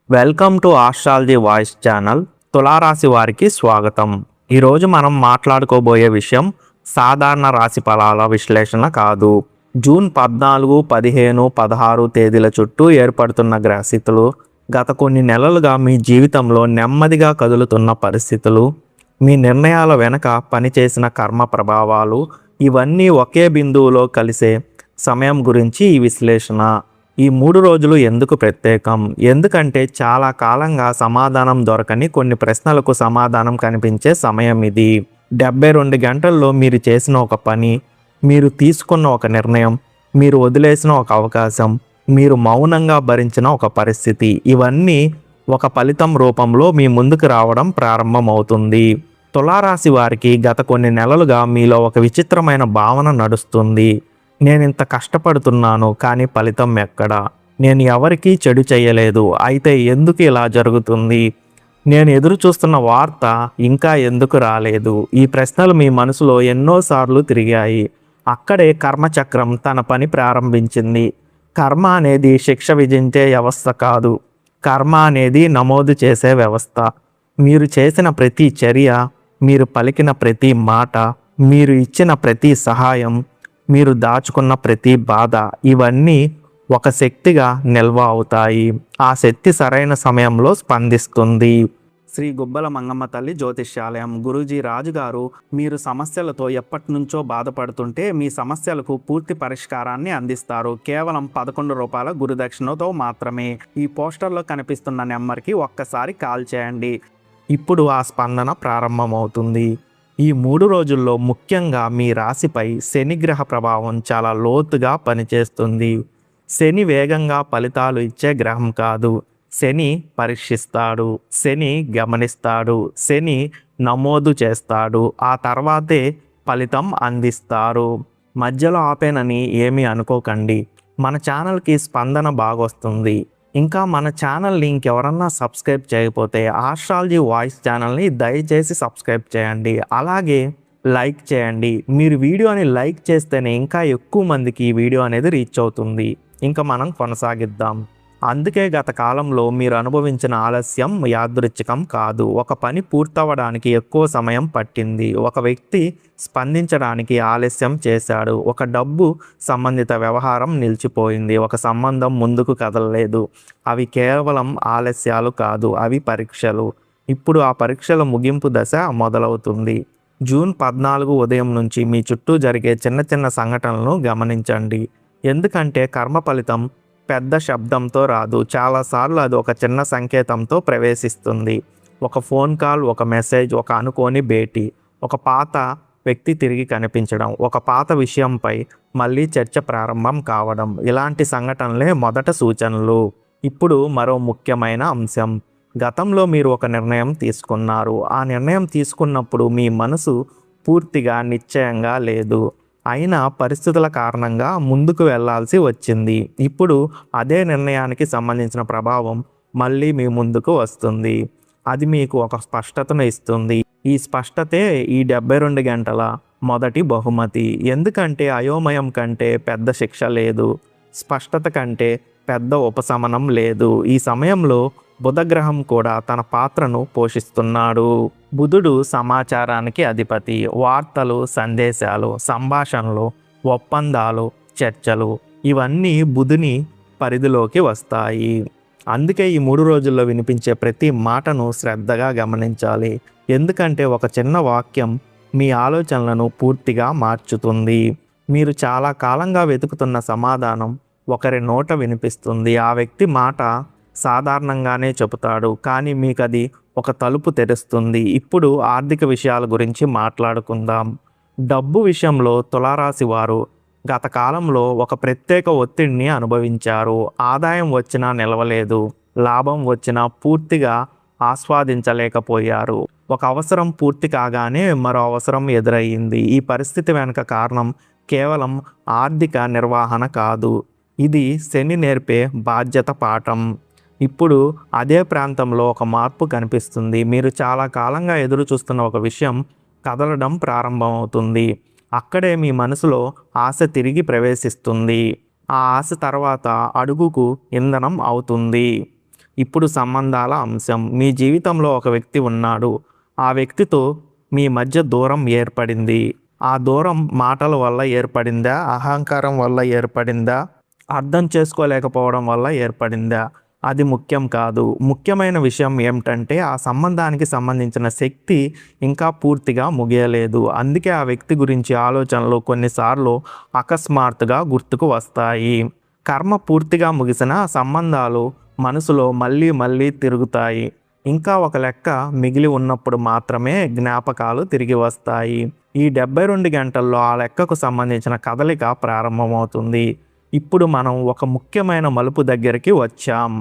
Welcome to astrology voice channel. తులారాశి వారికి స్వాగతం. ఈరోజు మనం మాట్లాడుకోబోయే విషయం సాధారణ రాశి ఫలాల విశ్లేషణ కాదు. జూన్ 14, 15, 16 తేదీల చుట్టూ ఏర్పడుతున్న గ్రహస్థితులు, గత కొన్ని నెలలుగా మీ జీవితంలో నెమ్మదిగా కదులుతున్న పరిస్థితులు, మీ నిర్ణయాల వెనక పనిచేసిన కర్మ ప్రభావాలు, ఇవన్నీ ఒకే బిందువులో కలిసే సమయం గురించి ఈ విశ్లేషణ. ఈ 3 రోజులు ఎందుకు ప్రత్యేకం? ఎందుకంటే చాలా కాలంగా సమాధానం దొరకని కొన్ని ప్రశ్నలకు సమాధానం కనిపించే సమయం ఇది. 72 గంటల్లో మీరు చేసిన ఒక పని, మీరు తీసుకున్న ఒక నిర్ణయం, మీరు వదిలేసిన ఒక అవకాశం, మీరు మౌనంగా భరించిన ఒక పరిస్థితి, ఇవన్నీ ఒక ఫలితం రూపంలో మీ ముందుకు రావడం ప్రారంభమవుతుంది. తులారాశి వారికి గత కొన్ని నెలలుగా మీలో ఒక విచిత్రమైన భావన నడుస్తుంది. నేనింత కష్టపడుతున్నాను, కానీ ఫలితం ఎక్కడా? నేను ఎవరికీ చెడు చేయలేదు, అయితే ఎందుకు ఇలా జరుగుతుంది? నేను ఎదురు చూస్తున్న వార్త ఇంకా ఎందుకు రాలేదు? ఈ ప్రశ్నలు మీ మనసులో ఎన్నోసార్లు తిరిగాయి. అక్కడే కర్మచక్రం తన పని ప్రారంభించింది. కర్మ అనేది శిక్ష విధించే వ్యవస్థ కాదు. కర్మ అనేది నమోదు చేసే వ్యవస్థ. మీరు చేసిన ప్రతి చర్య, మీరు పలికిన ప్రతి మాట, మీరు ఇచ్చిన ప్రతి సహాయం, మీరు దాచుకున్న ప్రతి బాధ, ఇవన్నీ ఒక శక్తిగా నిల్వ అవుతాయి. ఆ శక్తి సరైన సమయంలో స్పందిస్తుంది. శ్రీ గుబ్బల మంగమ్మ తల్లి జ్యోతిష్యాలయం గురూజీ రాజు గారు, మీరు సమస్యలతో ఎప్పటి నుంచో బాధపడుతుంటే మీ సమస్యలకు పూర్తి పరిష్కారాన్ని అందిస్తారు. కేవలం 11 రూపాయల గురుదక్షిణతో మాత్రమే. ఈ పోస్టర్లో కనిపిస్తున్న నెంబర్కి ఒక్కసారి కాల్ చేయండి. ఇప్పుడు ఆ స్పందన ప్రారంభమవుతుంది. ఈ 3 రోజుల్లో ముఖ్యంగా మీ రాశిపై శనిగ్రహ ప్రభావం చాలా లోతుగా పనిచేస్తుంది. శని వేగంగా ఫలితాలు ఇచ్చే గ్రహం కాదు. శని పరీక్షిస్తాడు, శని గమనిస్తాడు, శని నమోదు చేస్తాడు, ఆ తర్వాతే ఫలితం అందిస్తారు. మధ్యలో ఆపేనని ఏమీ అనుకోకండి. మన ఛానల్కి స్పందన బాగొస్తుంది. ఇంకా మన ఛానల్ని ఇంకెవరన్నా సబ్స్క్రైబ్ చేయకపోతే ఆస్ట్రాలజీ వాయిస్ ఛానల్ని దయచేసి సబ్స్క్రైబ్ చేయండి. అలాగే లైక్ చేయండి. మీరు వీడియోని లైక్ చేస్తేనే ఇంకా ఎక్కువ మందికి ఈ వీడియో అనేది రీచ్ అవుతుంది. ఇంకా మనం కొనసాగిద్దాం. అందుకే గత కాలంలో మీరు అనుభవించిన ఆలస్యం యాదృచ్ఛికం కాదు. ఒక పని పూర్తవడానికి ఎక్కువ సమయం పట్టింది. ఒక వ్యక్తి స్పందించడానికి ఆలస్యం చేశాడు. ఒక డబ్బు సంబంధిత వ్యవహారం నిలిచిపోయింది. ఒక సంబంధం ముందుకు కదలలేదు. అవి కేవలం ఆలస్యాలు కాదు, అవి పరీక్షలు. ఇప్పుడు ఆ పరీక్షల ముగింపు దశ మొదలవుతుంది. జూన్ 14 ఉదయం నుంచి మీ చుట్టూ జరిగే చిన్న చిన్న సంఘటనలను గమనించండి. ఎందుకంటే కర్మ ఫలితం పెద్ద శబ్దంతో రాదు. చాలాసార్లు అది ఒక చిన్న సంకేతంతో ప్రవేశిస్తుంది. ఒక ఫోన్ కాల్, ఒక మెసేజ్, ఒక అనుకోని భేటీ, ఒక పాత వ్యక్తి తిరిగి కనిపించడం, ఒక పాత విషయంపై మళ్ళీ చర్చ ప్రారంభం కావడం, ఇలాంటి సంఘటనలే మొదట సూచనలు. ఇప్పుడు మరో ముఖ్యమైన అంశం. గతంలో మీరు ఒక నిర్ణయం తీసుకున్నారు. ఆ నిర్ణయం తీసుకున్నప్పుడు మీ మనసు పూర్తిగా నిశ్చయంగా లేదు. అయినా పరిస్థితుల కారణంగా ముందుకు వెళ్లాల్సి వచ్చింది. ఇప్పుడు అదే నిర్ణయానికి సంబంధించిన ప్రభావం మళ్ళీ మీ ముందుకు వస్తుంది. అది మీకు ఒక స్పష్టతను ఇస్తుంది. ఈ స్పష్టతే ఈ 72 గంటల మొదటి బహుమతి. ఎందుకంటే అయోమయం కంటే పెద్ద శిక్ష లేదు. స్పష్టత కంటే పెద్ద ఉపశమనం లేదు. ఈ సమయంలో బుధగ్రహం కూడా తన పాత్రను పోషిస్తున్నాడు. బుధుడు సమాచారానికి అధిపతి. వార్తలు, సందేశాలు, సంభాషణలు, ఒప్పందాలు, చర్చలు, ఇవన్నీ బుధుని పరిధిలోకి వస్తాయి. అందుకే ఈ 3 రోజుల్లో వినిపించే ప్రతి మాటను శ్రద్ధగా గమనించాలి. ఎందుకంటే ఒక చిన్న వాక్యం మీ ఆలోచనలను పూర్తిగా మార్చుతుంది. మీరు చాలా కాలంగా వెతుకుతున్న సమాధానం ఒకరి నోట వినిపిస్తుంది. ఆ వ్యక్తి మాట సాధారణంగానే చెబుతాడు, కానీ మీకు అది ఒక తలుపు తెరుస్తుంది. ఇప్పుడు ఆర్థిక విషయాల గురించి మాట్లాడుకుందాం. డబ్బు విషయంలో తులారాశి వారు గత కాలంలో ఒక ప్రత్యేక ఒత్తిడిని అనుభవించారు. ఆదాయం వచ్చినా నిలవలేదు, లాభం వచ్చినా పూర్తిగా ఆస్వాదించలేకపోయారు. ఒక అవసరం పూర్తి కాగానే మరో అవసరం ఎదురయ్యింది. ఈ పరిస్థితి వెనుక కారణం కేవలం ఆర్థిక నిర్వహణ కాదు, ఇది శని నేర్పే బాధ్యత పాఠం. ఇప్పుడు అదే ప్రాంతంలో ఒక మార్పు కనిపిస్తుంది. మీరు చాలా కాలంగా ఎదురు చూస్తున్న ఒక విషయం కదలడం ప్రారంభమవుతుంది. అక్కడే మీ మనసులో ఆశ తిరిగి ప్రవేశిస్తుంది. ఆ ఆశ తర్వాత అడుగుకు ఇంధనం అవుతుంది. ఇప్పుడు సంబంధాల అంశం. మీ జీవితంలో ఒక వ్యక్తి ఉన్నాడు. ఆ వ్యక్తితో మీ మధ్య దూరం ఏర్పడింది. ఆ దూరం మాటల వల్ల ఏర్పడిందా? అహంకారం వల్ల ఏర్పడిందా? అర్థం చేసుకోలేకపోవడం వల్ల ఏర్పడిందా? అది ముఖ్యం కాదు. ముఖ్యమైన విషయం ఏమిటంటే ఆ సంబంధానికి సంబంధించిన శక్తి ఇంకా పూర్తిగా ముగియలేదు. అందుకే ఆ వ్యక్తి గురించి ఆలోచనలు కొన్నిసార్లు అకస్మాత్తుగా గుర్తుకు వస్తాయి. కర్మ పూర్తిగా ముగిసిన సంబంధాలు మనసులో మళ్ళీ మళ్ళీ తిరుగుతాయి. ఇంకా ఒక లెక్క మిగిలి ఉన్నప్పుడు మాత్రమే జ్ఞాపకాలు తిరిగి వస్తాయి. ఈ 72 గంటల్లో ఆ లెక్కకు సంబంధించిన కదలిక ప్రారంభమవుతుంది. ఇప్పుడు మనం ఒక ముఖ్యమైన మలుపు దగ్గరికి వచ్చాం.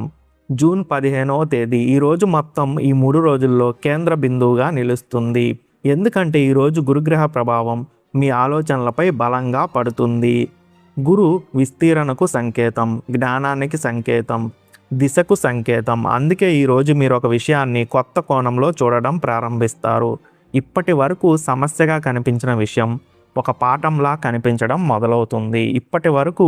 జూన్ 15వ తేదీ. ఈరోజు మొత్తం ఈ 3 రోజుల్లో కేంద్ర బిందువుగా నిలుస్తుంది. ఎందుకంటే ఈరోజు గురుగ్రహ ప్రభావం మీ ఆలోచనలపై బలంగా పడుతుంది. గురు విస్తీరణకు సంకేతం, జ్ఞానానికి సంకేతం, దిశకు సంకేతం. అందుకే ఈరోజు మీరు ఒక విషయాన్ని కొత్త కోణంలో చూడడం ప్రారంభిస్తారు. ఇప్పటి వరకు సమస్యగా కనిపించిన విషయం ఒక పాఠంలా కనిపించడం మొదలవుతుంది. ఇప్పటి వరకు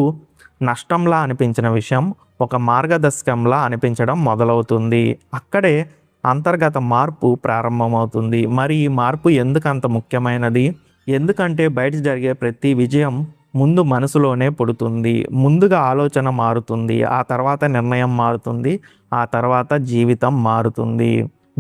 నష్టంలా అనిపించిన విషయం ఒక మార్గదర్శకంలా అనిపించడం మొదలవుతుంది. అక్కడే అంతర్గత మార్పు ప్రారంభమవుతుంది. మరి ఈ మార్పు ఎందుకంత ముఖ్యమైనది? ఎందుకంటే బయట జరిగే ప్రతి విజయం ముందు మనసులోనే పుడుతుంది. ముందుగా ఆలోచన మారుతుంది, ఆ తర్వాత నిర్ణయం మారుతుంది, ఆ తర్వాత జీవితం మారుతుంది.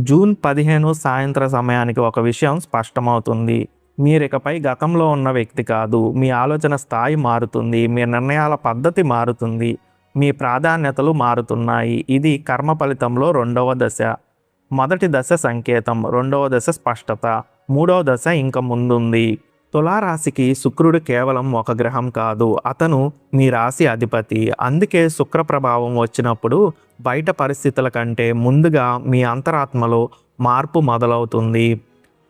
జూన్ 15 సాయంత్రం సమయానికి ఒక విషయం స్పష్టమవుతుంది. మీరికపై గతంలో ఉన్న వ్యక్తి కాదు. మీ ఆలోచన స్థాయి మారుతుంది, మీ నిర్ణయాల పద్ధతి మారుతుంది, మీ ప్రాధాన్యతలు మారుతున్నాయి. ఇది కర్మ ఫలితంలో రెండవ దశ. మొదటి దశ సంకేతం, రెండవ దశ స్పష్టత, మూడవ దశ ఇంక ముందుంది. తులారాశికి శుక్రుడు కేవలం ఒక గ్రహం కాదు, అతను మీ రాశి అధిపతి. అందుకే శుక్ర ప్రభావం వచ్చినప్పుడు బయట పరిస్థితుల కంటే ముందుగా మీ అంతరాత్మలో మార్పు మొదలవుతుంది.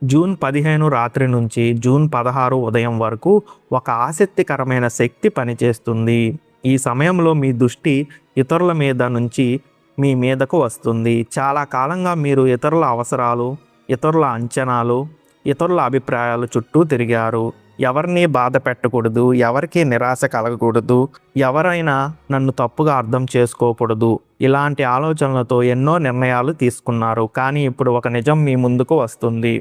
జూన్ 15 రాత్రి నుంచి జూన్ 16 ఉదయం వరకు ఒక ఆసక్తికరమైన శక్తి పనిచేస్తుంది. ఈ సమయంలో మీ దృష్టి ఇతరుల మీద నుంచి మీ మీదకు వస్తుంది. చాలా కాలంగా మీరు ఇతరుల అవసరాలు, ఇతరుల అంచనాలు, ఇతరుల అభిప్రాయాల చుట్టూ తిరిగారు. ఎవరిని బాధ పెట్టకూడదు, ఎవరికి నిరాశ కలగకూడదు, ఎవరైనా నన్ను తప్పుగా అర్థం చేసుకోకూడదు, ఇలాంటి ఆలోచనలతో ఎన్నో నిర్ణయాలు తీసుకున్నారు. కానీ ఇప్పుడు ఒక నిజం మీ ముందుకు వస్తుంది.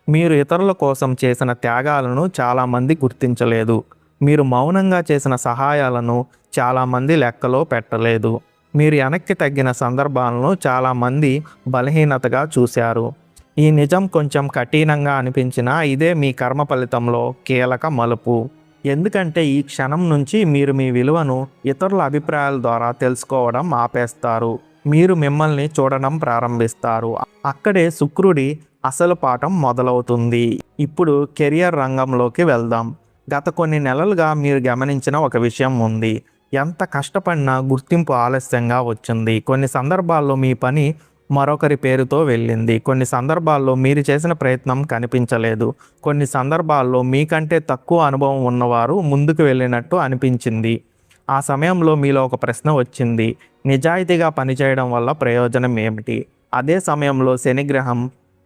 మీరు ఇతరుల కోసం చేసిన త్యాగాలను చాలామంది గుర్తించలేదు. మీరు మౌనంగా చేసిన సహాయాలను చాలామంది లెక్కలో పెట్టలేదు. మీరు వెనక్కి తగ్గిన సందర్భాలను చాలామంది బలహీనతగా చూశారు. ఈ నిజం కొంచెం కఠినంగా అనిపించినా ఇదే మీ కర్మ ఫలితంలో కీలక మలుపు. ఎందుకంటే ఈ క్షణం నుంచి మీరు మీ విలువను ఇతరుల అభిప్రాయాల ద్వారా తెలుసుకోవడం ఆపేస్తారు. మీరు మిమ్మల్ని చూడడం ప్రారంభిస్తారు. అక్కడే శుక్రుడి అసలు పాఠం మొదలవుతుంది. ఇప్పుడు కెరియర్ రంగంలోకి వెళ్దాం. గత కొన్ని నెలలుగా మీరు గమనించిన ఒక విషయం ఉంది. ఎంత కష్టపడినా గుర్తింపు ఆలస్యంగా వచ్చింది. కొన్ని సందర్భాల్లో మీ పని మరొకరి పేరుతో వెళ్ళింది. కొన్ని సందర్భాల్లో మీరు చేసిన ప్రయత్నం కనిపించలేదు. కొన్ని సందర్భాల్లో మీకంటే తక్కువ అనుభవం ఉన్నవారు ముందుకు వెళ్ళినట్టు అనిపించింది. ఆ సమయంలో మీలో ఒక ప్రశ్న వచ్చింది. నిజాయితీగా పనిచేయడం వల్ల ప్రయోజనం ఏమిటి? అదే సమయంలో శని గ్రహం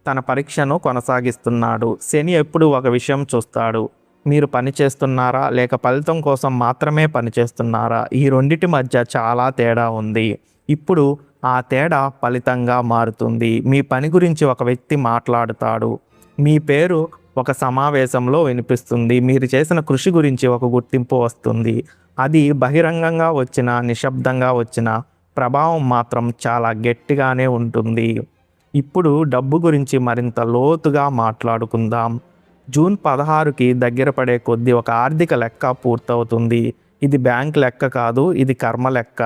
తన పరీక్షను కొనసాగిస్తున్నాడు. శని ఎప్పుడు ఒక విషయం చూస్తాడు. మీరు పని చేస్తున్నారా లేక ఫలితం కోసం మాత్రమే పనిచేస్తున్నారా? ఈ రెండిటి మధ్య చాలా తేడా ఉంది. ఇప్పుడు ఆ తేడా ఫలితంగా మారుతుంది. మీ పని గురించి ఒక వ్యక్తి మాట్లాడుతాడు. మీ పేరు ఒక సమావేశంలో వినిపిస్తుంది. మీరు చేసిన కృషి గురించి ఒక గుర్తింపు వస్తుంది. అది బహిరంగంగా వచ్చిన, నిశ్శబ్దంగా వచ్చిన ప్రభావం మాత్రం చాలా గట్టిగానే ఉంటుంది. ఇప్పుడు డబ్బు గురించి మరింత లోతుగా మాట్లాడుకుందాం. జూన్ 16కి దగ్గర పడే కొద్దీ ఒక ఆర్థిక లెక్క పూర్తవుతుంది. ఇది బ్యాంక్ లెక్క కాదు, ఇది కర్మ లెక్క.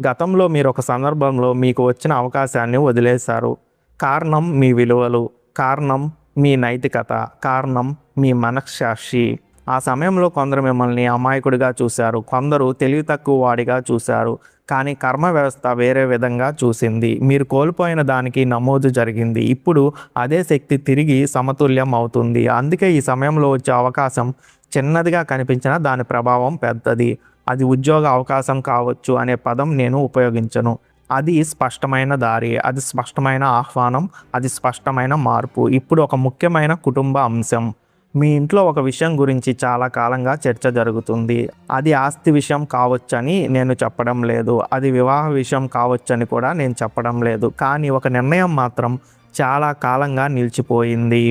గతంలో మీరు ఒక సందర్భంలో మీకు వచ్చిన అవకాశాన్ని వదిలేశారు. కారణం మీ విలువలు, కారణం మీ నైతికత, కారణం మీ మనస్సాక్షి. ఆ సమయంలో కొందరు మిమ్మల్ని అమాయకుడిగా చూశారు, కొందరు తెలివి తక్కువ వాడిగా చూశారు. కానీ కర్మ వ్యవస్థ వేరే విధంగా చూసింది. మీరు కోల్పోయిన దానికి నమోదు జరిగింది. ఇప్పుడు అదే శక్తి తిరిగి సమతుల్యం అవుతుంది. అందుకే ఈ సమయంలో వచ్చే అవకాశం చిన్నదిగా కనిపించినా దాని ప్రభావం పెద్దది. అది ఉద్యోగ అవకాశం కావచ్చు అనే పదం నేను ఉపయోగించను. అది స్పష్టమైన దారి, అది స్పష్టమైన ఆహ్వానం, అది స్పష్టమైన మార్పు. ఇప్పుడు ఒక ముఖ్యమైన కుటుంబ అంశం. మీ ఇంట్లో ఒక విషయం గురించి చాలా కాలంగా చర్చ జరుగుతుంది. అది ఆస్తి విషయం కావచ్చని నేను చెప్పడం లేదు. అది వివాహ విషయం కావచ్చని కూడా నేను చెప్పడం లేదు. కానీ ఒక నిర్ణయం మాత్రం చాలా కాలంగా నిలిచిపోయింది.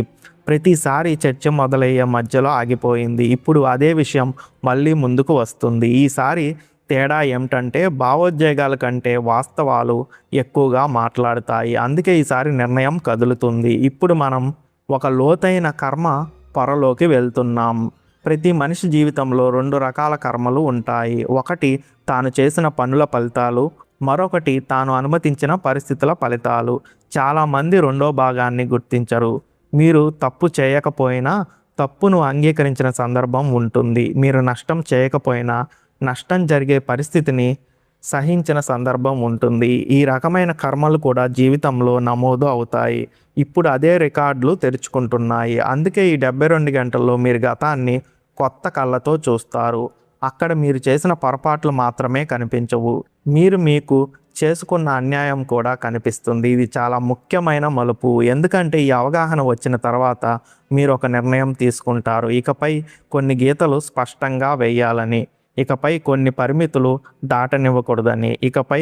ప్రతిసారి చర్చ మొదలయ్యే మధ్యలో ఆగిపోయింది. ఇప్పుడు అదే విషయం మళ్ళీ ముందుకు వస్తుంది. ఈసారి తేడా ఏమిటంటే భావోద్వేగాల కంటే వాస్తవాలు ఎక్కువగా మాట్లాడతాయి. అందుకే ఈసారి నిర్ణయం కదులుతుంది. ఇప్పుడు మనం ఒక లోతైన కర్మ పొరలోకి వెళ్తున్నాం. ప్రతి మనిషి జీవితంలో 2 రకాల కర్మలు ఉంటాయి. ఒకటి తాను చేసిన పనుల ఫలితాలు, మరొకటి తాను అనుమతించిన పరిస్థితుల ఫలితాలు. చాలామంది రెండో భాగాన్ని గుర్తించరు. మీరు తప్పు చేయకపోయినా తప్పును అంగీకరించిన సందర్భం ఉంటుంది. మీరు నష్టం చేయకపోయినా నష్టం జరిగే పరిస్థితిని సహించిన సందర్భం ఉంటుంది. ఈ రకమైన కర్మలు కూడా జీవితంలో నమోదు అవుతాయి. ఇప్పుడు అదే రికార్డులు తెరుచుకుంటున్నాయి. అందుకే ఈ 72 గంటల్లో మీరు గతాన్ని కొత్త కళ్ళతో చూస్తారు. అక్కడ మీరు చేసిన పొరపాట్లు మాత్రమే కనిపించవు. మీరు మీకు చేసుకున్న అన్యాయం కూడా కనిపిస్తుంది. ఇది చాలా ముఖ్యమైన మలుపు. ఎందుకంటే ఈ అవగాహన వచ్చిన తర్వాత మీరు ఒక నిర్ణయం తీసుకుంటారు. ఇకపై కొన్ని గీతలు స్పష్టంగా వేయాలని, ఇకపై కొన్ని పరిమితులు దాటనివ్వకూడదని, ఇకపై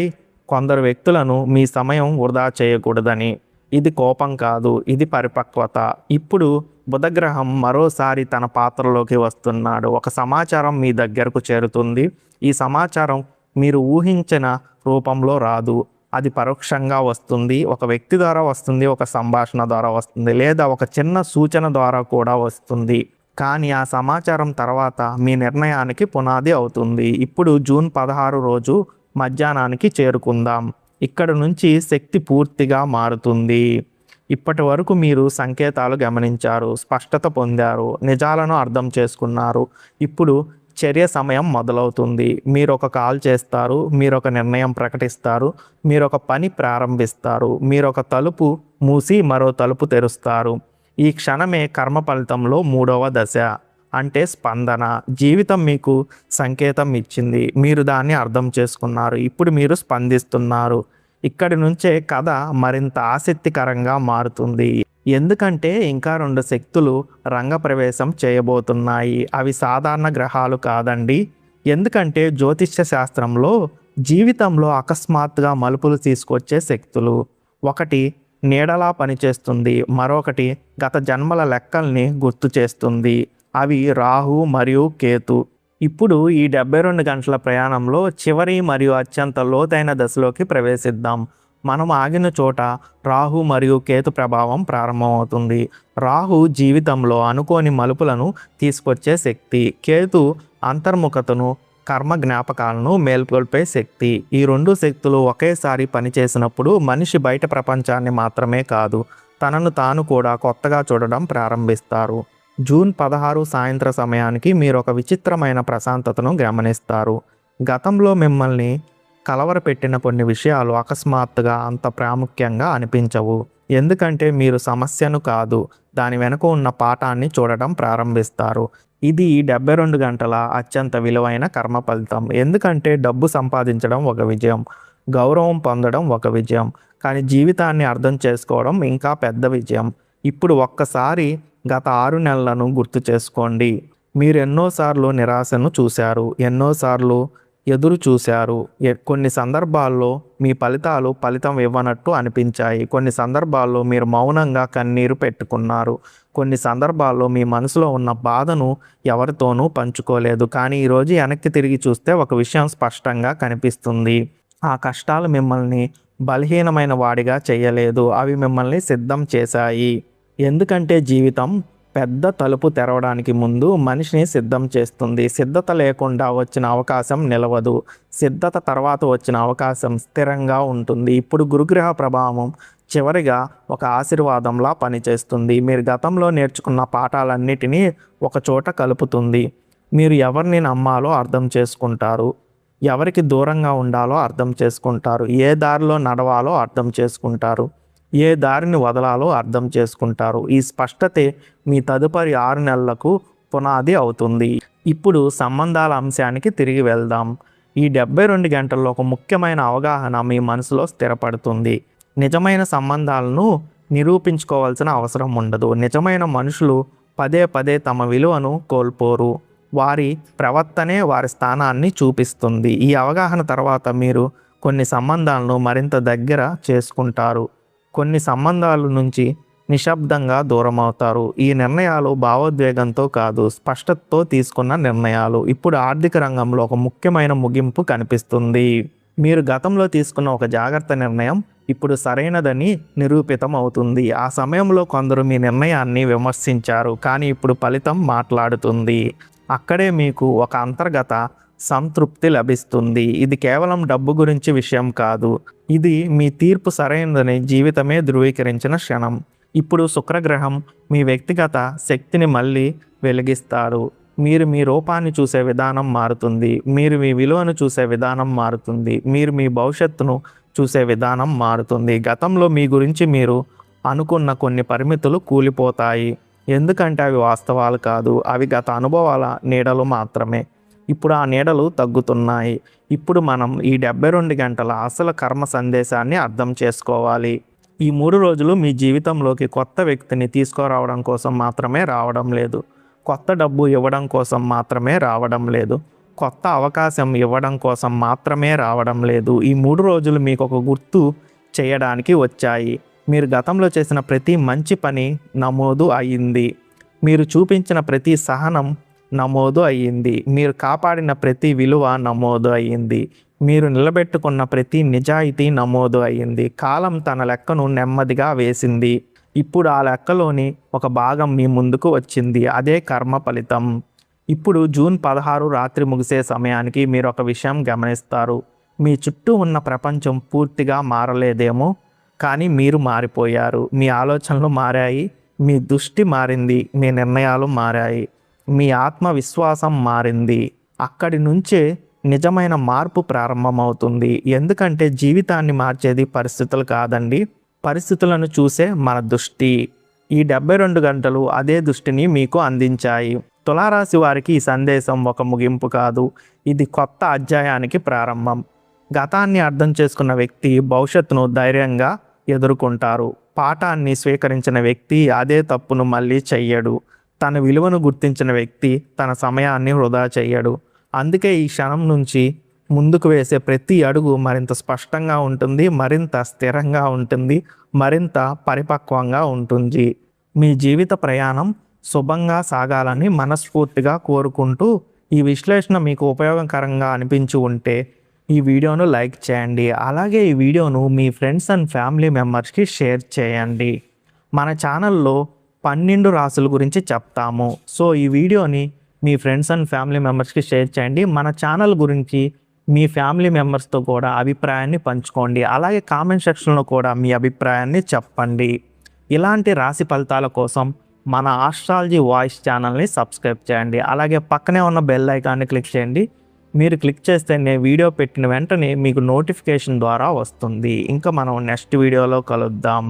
కొందరు వ్యక్తులను మీ సమయం వృధా చేయకూడదని. ఇది కోపం కాదు, ఇది పరిపక్వత. ఇప్పుడు బుధగ్రహం మరోసారి తన పాత్రలోకి వస్తున్నాడు. ఒక సమాచారం మీ దగ్గరకు చేరుతుంది. ఈ సమాచారం మీరు ఊహించిన రూపంలో రాదు. అది పరోక్షంగా వస్తుంది. ఒక వ్యక్తి ద్వారా వస్తుంది, ఒక సంభాషణ ద్వారా వస్తుంది, లేదా ఒక చిన్న సూచన ద్వారా కూడా వస్తుంది. కానీ ఆ సమాచారం తర్వాత మీ నిర్ణయానికి పునాది అవుతుంది. ఇప్పుడు జూన్ 16 రోజు మధ్యాహ్నానికి చేరుకుందాం. ఇక్కడ నుంచి శక్తి పూర్తిగా మారుతుంది. ఇప్పటి వరకు మీరు సంకేతాలు గమనించారు, స్పష్టత పొందారు, నిజాలను అర్థం చేసుకున్నారు. ఇప్పుడు చర్య సమయం మొదలవుతుంది. మీరు ఒక కాల్ చేస్తారు, మీరు ఒక నిర్ణయం ప్రకటిస్తారు, మీరు ఒక పని ప్రారంభిస్తారు, మీరు ఒక తలుపు మూసి మరో తలుపు తెరుస్తారు. ఈ క్షణమే కర్మ ఫలితంలో 3వ దశ, అంటే స్పందన. జీవితం మీకు సంకేతం ఇచ్చింది, మీరు దాన్ని అర్థం చేసుకున్నారు. ఇప్పుడు మీరు స్పందిస్తున్నారు. ఇక్కడి నుంచే కథ మరింత ఆసక్తికరంగా మారుతుంది. ఎందుకంటే ఇంకా 2 శక్తులు రంగప్రవేశం చేయబోతున్నాయి. అవి సాధారణ గ్రహాలు కాదండి. ఎందుకంటే జ్యోతిష్య శాస్త్రంలో జీవితంలో అకస్మాత్తుగా మలుపులు తీసుకొచ్చే శక్తులు. ఒకటి నీడలా పనిచేస్తుంది, మరొకటి గత జన్మల లెక్కల్ని గుర్తు చేస్తుంది. అవి రాహు మరియు కేతు. ఇప్పుడు ఈ 72 గంటల ప్రయాణంలో చివరి మరియు అత్యంత లోతైన దశలోకి ప్రవేశిద్దాం. మనం ఆగిన చోట రాహు మరియు కేతు ప్రభావం ప్రారంభమవుతుంది. రాహు జీవితంలో అనుకోని మలుపులను తీసుకొచ్చే శక్తి. కేతు అంతర్ముఖతను, కర్మ జ్ఞాపకాలను మేల్కొల్పే శక్తి. ఈ 2 శక్తులు ఒకేసారి పనిచేసినప్పుడు మనిషి బయట ప్రపంచాన్ని మాత్రమే కాదు, తనను తాను కూడా కొత్తగా చూడడం ప్రారంభిస్తారు. జూన్ 16 సాయంత్ర సమయానికి మీరు ఒక విచిత్రమైన ప్రశాంతతను గమనిస్తారు. గతంలో మిమ్మల్ని కలవరపెట్టిన కొన్ని విషయాలు అకస్మాత్తుగా అంత ప్రాముఖ్యంగా అనిపించవు. ఎందుకంటే మీరు సమస్యను కాదు, దాని వెనుక ఉన్న పాఠాన్ని చూడడం ప్రారంభిస్తారు. ఇది 72 గంటల అత్యంత విలువైన కర్మ ఫలితం. ఎందుకంటే డబ్బు సంపాదించడం ఒక విజయం, గౌరవం పొందడం ఒక విజయం, కానీ జీవితాన్ని అర్థం చేసుకోవడం ఇంకా పెద్ద విజయం. ఇప్పుడు ఒక్కసారి గత 6 నెలలను గుర్తు చేసుకోండి. మీరు ఎన్నోసార్లు నిరాశను చూశారు, ఎన్నోసార్లు ఎదురు చూశారు. కొన్ని సందర్భాల్లో మీ ఫలితం ఇవ్వనట్టు అనిపించాయి. కొన్ని సందర్భాల్లో మీరు మౌనంగా కన్నీరు పెట్టుకున్నారు. కొన్ని సందర్భాల్లో మీ మనసులో ఉన్న బాధను ఎవరితోనూ పంచుకోలేదు. కానీ ఈరోజు వెనక్కి తిరిగి చూస్తే ఒక విషయం స్పష్టంగా కనిపిస్తుంది. ఆ కష్టాలు మిమ్మల్ని బలహీనమైన వాడిగా చేయలేదు, అవి మిమ్మల్ని సిద్ధం చేశాయి. ఎందుకంటే జీవితం పెద్ద తలుపు తెరవడానికి ముందు మనిషిని సిద్ధం చేస్తుంది. సిద్ధత లేకుండా వచ్చిన అవకాశం నిలవదు, సిద్ధత తర్వాత వచ్చిన అవకాశం స్థిరంగా ఉంటుంది. ఇప్పుడు గురుగ్రహ ప్రభావం చివరిగా ఒక ఆశీర్వాదంలా పనిచేస్తుంది. మీరు గతంలో నేర్చుకున్న పాఠాలన్నిటినీ ఒక చోట కలుపుతుంది. మీరు ఎవరిని నమ్మాలో అర్థం చేసుకుంటారు, ఎవరికి దూరంగా ఉండాలో అర్థం చేసుకుంటారు, ఏ దారిలో నడవాలో అర్థం చేసుకుంటారు, ఏ దారిని వదలాలో అర్థం చేసుకుంటారు. ఈ స్పష్టతే మీ తదుపరి 6 నెలలకు పునాది అవుతుంది. ఇప్పుడు సంబంధాల అంశానికి తిరిగి వెళ్దాం. ఈ 72 గంటల్లో ఒక ముఖ్యమైన అవగాహన మీ మనసులో స్థిరపడుతుంది. నిజమైన సంబంధాలను నిరూపించుకోవాల్సిన అవసరం ఉండదు. నిజమైన మనుషులు పదే పదే తమ విలువను కోల్పోరు. వారి ప్రవర్తనే వారి స్థానాన్ని చూపిస్తుంది. ఈ అవగాహన తర్వాత మీరు కొన్ని సంబంధాలను మరింత దగ్గర చేసుకుంటారు. కొన్ని సంబంధాల నుంచి నిశ్శబ్దంగా దూరమవుతారు. ఈ నిర్ణయాలు భావోద్వేగంతో కాదు, స్పష్టతతో తీసుకున్న నిర్ణయాలు. ఇప్పుడు ఆర్థిక రంగంలో ఒక ముఖ్యమైన ముగింపు కనిపిస్తుంది. మీరు గతంలో తీసుకున్న ఒక జాగ్రత్త నిర్ణయం ఇప్పుడు సరైనదని నిరూపితం అవుతుంది. ఆ సమయంలో కొందరు మీ నిర్ణయాన్ని విమర్శించారు, కానీ ఇప్పుడు ఫలితం మాట్లాడుతుంది. అక్కడే మీకు ఒక అంతర్గత సంతృప్తి లభిస్తుంది. ఇది కేవలం డబ్బు గురించి విషయం కాదు. ఇది మీ తీర్పు సరైనదని జీవితమే ధృవీకరించిన క్షణం. ఇప్పుడు శుక్రగ్రహం మీ వ్యక్తిగత శక్తిని మళ్ళీ వెలిగిస్తారు. మీరు మీ రూపాన్ని చూసే విధానం మారుతుంది. మీరు మీ విలువను చూసే విధానం మారుతుంది. మీరు మీ భవిష్యత్తును చూసే విధానం మారుతుంది. గతంలో మీ గురించి మీరు అనుకున్న కొన్ని పరిమితులు కూలిపోతాయి. ఎందుకంటే అవి వాస్తవాలు కాదు, అవి గత అనుభవాల నీడలు మాత్రమే. ఇప్పుడు ఆ నీడలు తగ్గుతున్నాయి. ఇప్పుడు మనం ఈ 72 గంటల అసలు కర్మ సందేశాన్ని అర్థం చేసుకోవాలి. ఈ 3 రోజులు మీ జీవితంలోకి కొత్త వ్యక్తిని తీసుకురావడం కోసం మాత్రమే రావడం లేదు. కొత్త డబ్బు ఇవ్వడం కోసం మాత్రమే రావడం లేదు. కొత్త అవకాశం ఇవ్వడం కోసం మాత్రమే రావడం లేదు. ఈ 3 రోజులు మీకు ఒక గుర్తు చేయడానికి వచ్చాయి. మీరు గతంలో చేసిన ప్రతి మంచి పని నమోదు అయ్యింది. మీరు చూపించిన ప్రతి సహనం నమోదు అయ్యింది. మీరు కాపాడిన ప్రతి విలువ నమోదు అయ్యింది. మీరు నిలబెట్టుకున్న ప్రతి నిజాయితీ నమోదు అయ్యింది. కాలం తన లెక్కను నెమ్మదిగా వేసింది. ఇప్పుడు ఆ లెక్కలోని ఒక భాగం మీ ముందుకు వచ్చింది. అదే కర్మ ఫలితం. ఇప్పుడు జూన్ 16 రాత్రి ముగిసే సమయానికి మీరు ఒక విషయం గమనిస్తారు. మీ చుట్టూ ఉన్న ప్రపంచం పూర్తిగా మారలేదేమో, కానీ మీరు మారిపోయారు. మీ ఆలోచనలు మారాయి, మీ దృష్టి మారింది, మీ నిర్ణయాలు మారాయి, మీ ఆత్మవిశ్వాసం మారింది. అక్కడి నుంచే నిజమైన మార్పు ప్రారంభమవుతుంది. ఎందుకంటే జీవితాన్ని మార్చేది పరిస్థితులు కాదండి, పరిస్థితులను చూసే మన దృష్టి. ఈ 72 గంటలు అదే దృష్టిని మీకు అందించాయి. తులారాశి వారికి ఈ సందేశం ఒక ముగింపు కాదు, ఇది కొత్త అధ్యాయానికి ప్రారంభం. గతాన్ని అర్థం చేసుకున్న వ్యక్తి భవిష్యత్తును ధైర్యంగా ఎదుర్కొంటారు. పాఠాన్ని స్వీకరించిన వ్యక్తి అదే తప్పును మళ్ళీ చెయ్యడు. తన విలువను గుర్తించిన వ్యక్తి తన సమయాన్ని వృధా చెయ్యడు. అందుకే ఈ క్షణం నుంచి ముందుకు వేసే ప్రతి అడుగు మరింత స్పష్టంగా ఉంటుంది, మరింత స్థిరంగా ఉంటుంది, మరింత పరిపక్వంగా ఉంటుంది. మీ జీవిత ప్రయాణం శుభంగా సాగాలని మనస్ఫూర్తిగా కోరుకుంటూ, ఈ విశ్లేషణ మీకు ఉపయోగకరంగా అనిపించి ఉంటే ఈ వీడియోను లైక్ చేయండి. అలాగే ఈ వీడియోను మీ ఫ్రెండ్స్ అండ్ ఫ్యామిలీ మెంబర్స్కి షేర్ చేయండి. మన ఛానల్లో 12 రాసుల గురించి చెప్తాము. సో ఈ వీడియోని మీ ఫ్రెండ్స్ అండ్ ఫ్యామిలీ మెంబర్స్కి షేర్ చేయండి. మన ఛానల్ గురించి మీ ఫ్యామిలీ మెంబర్స్తో కూడా అభిప్రాయాన్ని పంచుకోండి. అలాగే కామెంట్ సెక్షన్లో కూడా మీ అభిప్రాయాన్ని చెప్పండి. ఇలాంటి రాశి ఫలితాల కోసం మన ఆస్ట్రాలజీ వాయిస్ ఛానల్ని సబ్స్క్రైబ్ చేయండి. అలాగే పక్కనే ఉన్న బెల్ ఐకాన్ని క్లిక్ చేయండి. మీరు క్లిక్ చేస్తే నేను వీడియో పెట్టిన వెంటనే మీకు నోటిఫికేషన్ ద్వారా వస్తుంది. ఇంకా మనం నెక్స్ట్ వీడియోలో కలుద్దాం.